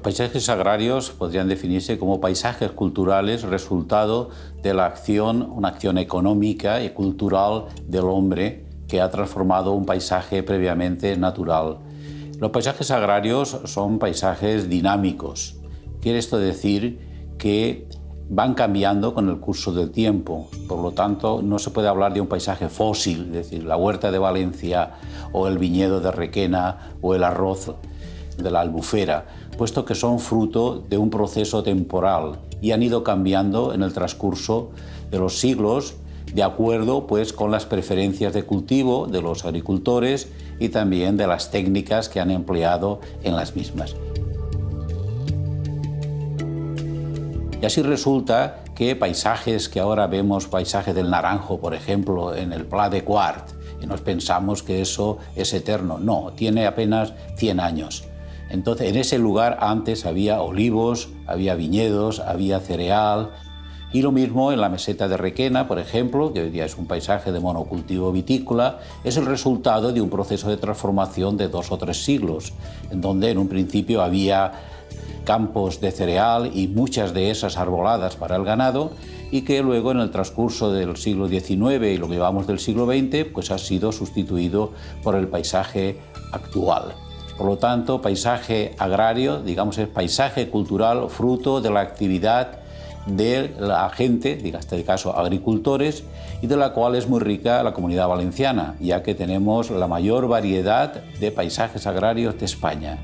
paisajes agrarios podrían definirse como paisajes culturales resultado de la acción, una acción económica y cultural del hombre que ha transformado un paisaje previamente natural. Los paisajes agrarios son paisajes dinámicos. Quiere esto decir que van cambiando con el curso del tiempo. Por lo tanto, no se puede hablar de un paisaje fósil, es decir, la huerta de Valencia o el viñedo de Requena o el arroz de la Albufera, puesto que son fruto de un proceso temporal y han ido cambiando en el transcurso de los siglos de acuerdo pues, con las preferencias de cultivo de los agricultores y también de las técnicas que han empleado en las mismas. Y así resulta que paisajes que ahora vemos, paisaje del Naranjo, por ejemplo, en el Pla de Quart, y nos pensamos que eso es eterno. No, tiene apenas 100 años. Entonces, en ese lugar antes había olivos, había viñedos, había cereal. Y lo mismo en la meseta de Requena, por ejemplo, que hoy día es un paisaje de monocultivo vitícola, es el resultado de un proceso de transformación de 2 o 3 siglos, en donde en un principio había campos de cereal y muchas de esas arboladas para el ganado, y que luego en el transcurso del siglo XIX y lo que llevamos del siglo XX, pues ha sido sustituido por el paisaje actual. Por lo tanto, paisaje agrario, digamos, es paisaje cultural fruto de la actividad de la gente, en este caso agricultores, y de la cual es muy rica la Comunidad Valenciana, ya que tenemos la mayor variedad de paisajes agrarios de España.